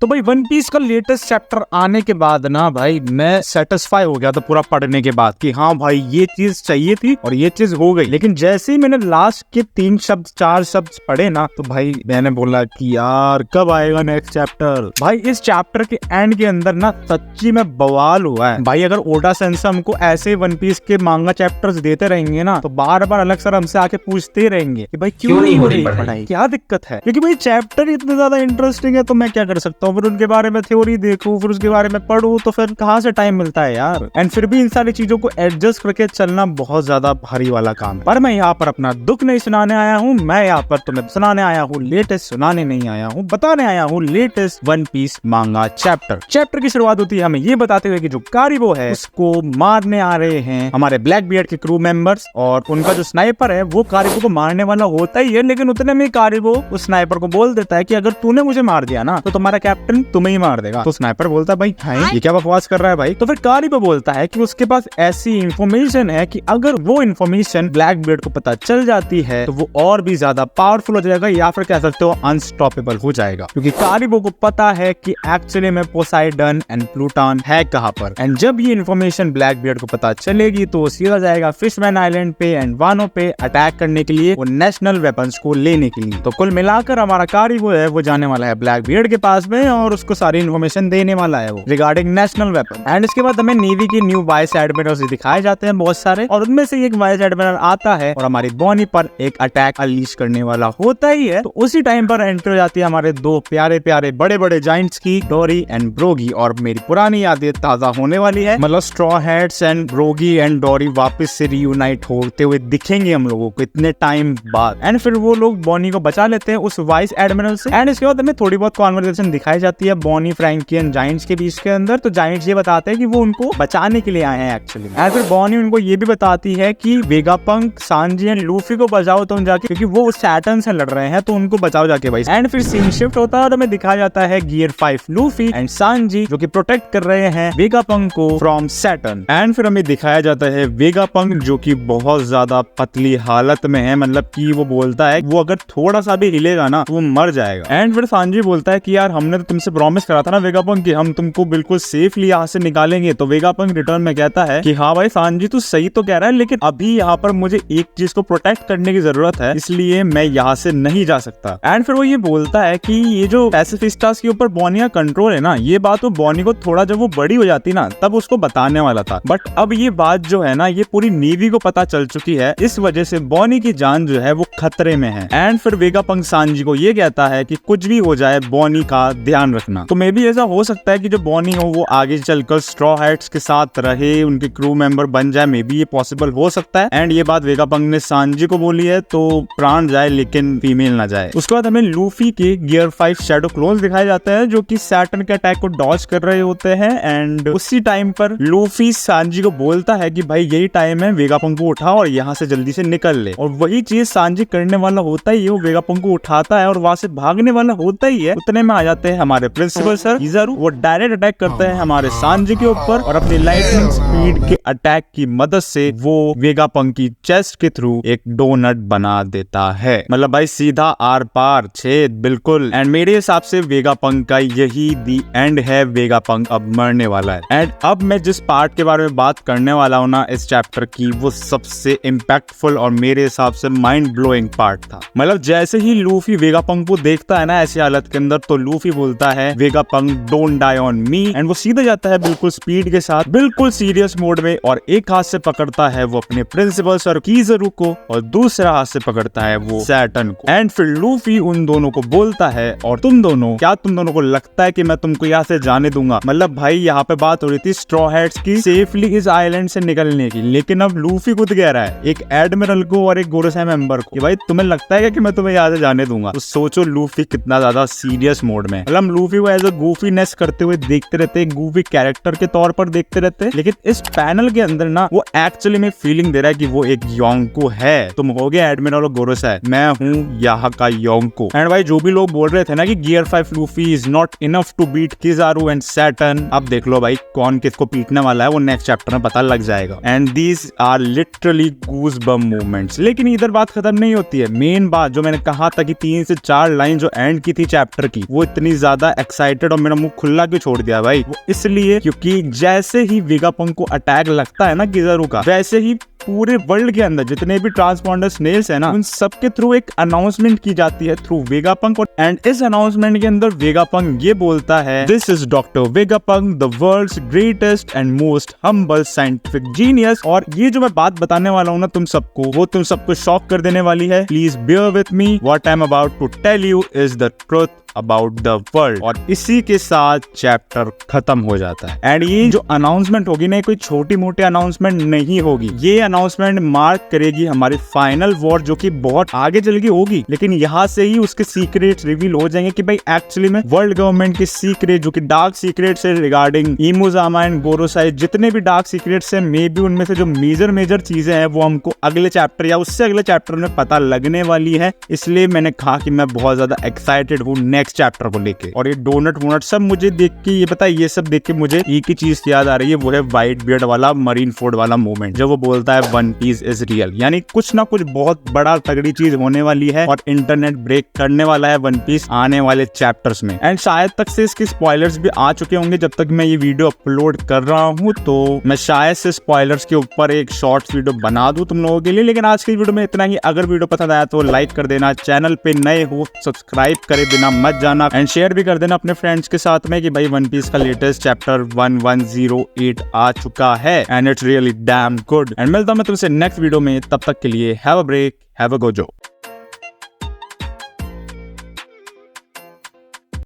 तो भाई one piece का लेटेस्ट चैप्टर आने के बाद ना भाई मैं सेटिस्फाई हो गया था पूरा पढ़ने के बाद कि हाँ भाई ये चीज चाहिए थी और ये चीज हो गई। लेकिन जैसे ही मैंने लास्ट के 3 शब्द 4 शब्द पढ़े ना तो भाई मैंने बोला कि यार कब आएगा नेक्स्ट चैप्टर। भाई इस चैप्टर के एंड के अंदर ना सच्ची में बवाल हुआ है भाई। अगर ओडा सेंस हमको ऐसे वन पीस के मांगा चैप्टर्स देते रहेंगे ना तो बार बार अलग सर हमसे आके पूछते रहेंगे कि भाई क्यों नहीं हो रही पढ़ाई, क्या दिक्कत है। क्योंकि भाई चैप्टर इतने ज्यादा इंटरेस्टिंग है तो मैं क्या कर सकता हूँ, फिर उनके बारे में थ्योरी देखूं, फिर उसके बारे में पढ़ूं, तो फिर कहाँ से टाइम मिलता है यार। एंड फिर भी इन सारी चीजों को एडजस्ट करके चलना बहुत ज्यादा भारी वाला काम। पर मैं यहाँ पर अपना दुख नहीं सुनाने आया हूँ, मैं यहाँ पर तुम्हें सुनाने आया हूँ लेटेस्ट, सुनाने नहीं आया हूँ, बताने आया हूँ लेटेस्ट वन पीस मांगा चैप्टर। चैप्टर की शुरुआत होती है हमें ये बताते हुए कि जो कारिबो है उसको मारने आ रहे हैं हमारे ब्लैक बियर्ड के क्रू मेंबर्स, और उनका जो स्नाइपर है वो कारिबो को मारने वाला होता ही है। लेकिन उतने में कारिबो उस स्नाइपर को बोल देता है कि अगर तूने मुझे मार दिया ना तो तुम्हारा कैप्टन तुम्हें ही मार देगा। तो स्नाइपर बोलता है भाई हाय ये क्या बकवास कर रहा है भाई। तो फिर कारिबो बोलता है कि उसके पास ऐसी इंफॉर्मेशन है कि अगर वो इंफॉर्मेशन ब्लैक बियर्ड को पता चल जाती है तो वो और भी ज्यादा पावरफुल हो जाएगा, या फिर कह सकते हो अनस्टॉपेबल हो जाएगा। क्योंकि कारिबो को पता है कि एक्चुअली में पोसाइडन एंड प्लूटन है कहां पर। एंड जब ये इंफॉर्मेशन ब्लैक बियर्ड को पता चलेगी तो सीधा जाएगा फिशमैन आइलैंड पे एंड वानो पे अटैक करने के लिए, वो नेशनल वेपन्स को लेने के लिए। तो कुल मिलाकर हमारा कारिबो है वो जाने वाला है ब्लैक बियर्ड के पास में और उसको सारी इन्फॉर्मेशन देने वाला है वो रिगार्डिंग नेशनल वेपन। एंड इसके बाद हमें नेवी के न्यू वाइस एडमिरल्स दिखाए जाते हैं बहुत सारे, और उनमें से एक वाइस एडमिरल आता है और हमारी बॉनी पर एक अटैक अनलीश करने वाला होता ही है। तो उसी टाइम पर एंट्री हो जाती है हमारे दो प्यारे प्यारे बड़े बड़े जाइंट्स की, डोरी एंड ब्रोगी। और मेरी पुरानी यादें ताजा होने वाली है, मतलब स्ट्रॉ हैट्स एंड ब्रोगी एंड डोरी वापस से रीयूनाइट होते हुए दिखेंगे हम लोगों को इतने टाइम बाद। एंड फिर वो लोग बॉनी को बचा लेते हैं उस वाइस एडमिरल से। एंड इसके बाद हमें थोड़ी बहुत कॉन्वर्सेशन दिखाई जाती है बॉनी, फ्रैंकी एंड जाइंट्स के बीच के अंदर। तो जाइंट्स ये बताते हैं कि वो उनको बचाने के लिए आए हैं एक्चुअली। एंड फिर बॉनी उनको ये भी बताती है कि वेगापंक, सांजी एंड लूफी को बचाओ तुम जाके, क्योंकि वो सैटर्न से लड़ रहे हैं तो उनको बचाओ जाके भाई। एंड फिर सीन शिफ्ट होता है और हमें दिखाया जाता है गियर 5 लूफी एंड सांजी जो कि प्रोटेक्ट कर रहे हैं वेगापंक को फ्रॉम सैटर्न। एंड फिर हमें दिखाया जाता है वेगापंक जो कि बहुत ज्यादा पतली हालत में है, मतलब कि वो बोलता है वो अगर थोड़ा सा भी हिलेगा ना तो वो मर जाएगा। एंड फिर सांजी बोलता है कि यार हमने तो तुमसे प्रॉमिस करा था ना वेगापंक कि हम तुमको बिल्कुल सेफली यहाँ से निकालेंगे। तो वेगापंक रिटर्न में कहता है कि हाँ भाई सांजी तू सही तो कह रहा है, लेकिन अभी यहाँ पर मुझे एक चीज को प्रोटेक्ट करने की जरूरत है, इसलिए मैं यहाँ से नहीं जा सकता। एंड फिर वो ये बोलता है कि ये जो पैसिफिस्टास के ऊपर बॉनी का कंट्रोल है ना, ये बात वो बॉनी को थोड़ा जब वो बड़ी हो जाती ना तब उसको बताने वाला था, बट अब ये बात जो है ना ये पूरी नेवी को पता चल चुकी है, इस वजह से बॉनी की जान जो है वो खतरे में है। एंड फिर वेगापंक सांजी को ये कहता है कि कुछ भी हो जाए बॉनी का ध्यान रखना। तो मे भी ऐसा हो सकता है कि जो बॉनी हो वो आगे चलकर स्ट्रॉ हैट्स के साथ रहे, उनके क्रू मेंबर बन जाए, मे बी ये पॉसिबल हो सकता है। एंड ये बात वेगापंक ने सांजी को बोली है तो प्राण जाए लेकिन फीमेल ना जाए। उसके बाद हमें लूफी के गियर 5 शैडो क्लोन्स दिखाए जाते हैं जो कि सैटर्न के अटैक को डॉज कर रहे होते हैं। एंड उसी टाइम पर लूफी सांजी को बोलता है कि भाई यही टाइम है, वेगापंक को उठा और यहाँ से जल्दी से निकल ले। और वही चीज सांजी करने वाला होता ही है, वो वेगापंक को उठाता है और वहां से भागने वाला होता ही है। उतने में आ जाते हैं हमारे प्रिंसिपल सर किजारू, वो डायरेक्ट अटैक करते हैं हमारे सांजी के ऊपर और अपनी लाइटनिंग स्पीड के अटैक की मदद से वो वेगापंक की चेस्ट के थ्रू एक डोनट बना देता है, मतलब भाई सीधा आर पार छेद बिल्कुल। एंड मेरे हिसाब से वेगापंक का यही दी एंड है, वेगापंक अब मरने वाला है। एंड अब मैं जिस पार्ट के बारे में बात करने वाला हूँ ना इस चैप्टर की, वो सबसे इम्पैक्टफुल और मेरे हिसाब से माइंड ब्लोइंग पार्ट था। मतलब जैसे ही लूफी वेगापंक को देखता है ना ऐसी हालत के अंदर, तो लूफी बोलता है Vegapunk don't die on me. And वो सीधा जाता है बिल्कुल स्पीड के साथ, बिल्कुल सीरियस मोड में, और एक हाथ से पकड़ता है वो अपने प्रिंसिपल सर किजारू को और दूसरा हाथ से पकड़ता है वो सैटर्न को। एंड फिर लूफी उन दोनों को बोलता है और तुम दोनों, क्या तुम दोनों को लगता है कि मैं तुमको यहाँ से जाने दूंगा? मतलब भाई यहाँ पे बात हो रही थी स्ट्रॉ हैट्स की सेफली इस आइलैंड से निकलने की, लेकिन अब लूफी खुद कह रहा है एक एडमिरल को और एक गोरोसाई मेंबर को कि भाई तुम्हें लगता है कि मैं तुम्हें यहाँ से जाने दूंगा? तो सोचो लूफी कितना ज्यादा सीरियस मोड में, मतलब लूफी को एज अ गूफीनेस करते हुए देखते रहते, गूफी कैरेक्टर के तौर पर देखते रहते, लेकिन इस पैनल के अंदर ना वो एक्चुअली में फीलिंग दे रहा है कि वो एक योंको है। तुम हो गए एडमिरल और गोरोसाई, मैं हूँ यहाँ का योंको। एंड भाई जो भी लोग बोल रहे थे ना कि gear 5 Luffy is not enough to beat Kizaru and Saturn, अब देख लो भाई कौन किसको पीटने वाला है वो नेक्स्ट चैप्टर में पता लग जाएगा। And these are literally goosebump movements. लेकिन इधर बात खत्म नहीं होती है। मेन बात जो मैंने कहा था कि 3 से 4 लाइन जो एंड की थी चैप्टर की, वो इतनी ज्यादा एक्साइटेड और मेरा मुंह खुला क्यों छोड़ दिया भाई? वो इसलिए क्योंकि जैसे ही वेगापंक को अटैक लगता है ना किज़ारू का, वैसे ही पूरे वर्ल्ड के अंदर जितने भी ट्रांसपॉन्डर स्नेल्स है ना, उन सबके थ्रू एक अनाउंसमेंट की जाती है थ्रू वेगापंक। एंड इस अनाउंसमेंट के अंदर वेगापंक ये बोलता है, this is doctor Vegapunk, the world's greatest and most humble scientific genius. और ये जो मैं बात बताने वाला हूँ ना तुम सबको, वो तुम सबको शॉक कर देने वाली है। Please bear with me, what I am about to tell you is the truth about the world. और इसी के साथ चैप्टर खत्म हो जाता है। एंड ये जो अनाउंसमेंट होगी ना, कोई छोटी मोटी अनाउंसमेंट नहीं होगी, ये अनाउंसमेंट मार्क करेगी हमारी फाइनल वॉर, जो कि बहुत आगे चल के होगी। लेकिन यहाँ से ही उसके सीक्रेट्स रिवील हो जाएंगे कि भाई एक्चुअली में वर्ल्ड गवर्नमेंट के सीक्रेट, जो कि डार्क सीक्रेट्स है रिगार्डिंग इमोजामा एंड गोरोसाई, जितने भी डार्क सीक्रेट्स है, मे बी उनमें से जो मेजर चीजें हैं वो हमको अगले चैप्टर या उससे अगले चैप्टर में पता लगने वाली है। इसलिए मैंने कहा कि मैं बहुत ज्यादा एक्साइटेड हूँ नेक्स्ट चैप्टर को लेके। और ये डोनट वोनट सब मुझे देख के, ये पता है, ये सब देख के मुझे एक ही चीज याद आ रही है, वो है व्हाइट बियर्ड वाला मरीन फोर्ड वाला मोमेंट, जब वो बोलता है वन पीस इज रियल। यानी कुछ ना कुछ बहुत बड़ा तगड़ी चीज होने वाली है और इंटरनेट ब्रेक करने वाला है वन पीस आने वाले चैप्टर्स में। एंड शायद तक से इसके स्पॉयलर्स भी आ चुके होंगे जब तक मैं ये वीडियो अपलोड कर रहा हूँ, तो मैं शायद से स्पॉयलर्स के ऊपर एक शॉर्ट वीडियो बना दूं तुम लोगों के लिए। लेकिन आज की वीडियो में इतना ही। अगर वीडियो पसंद आया तो लाइक कर देना, चैनल पे नए हो सब्सक्राइब करे बिना मत जाना, एंड शेयर भी कर देना अपने फ्रेंड्स के साथ में कि भाई वन पीस का लेटेस्ट चैप्टर 1108 आ चुका है and it's really damn good. And मिलता हूं मैं तुमसे नेक्स्ट वीडियो में, तब तक के लिए have a break, have a Gojo.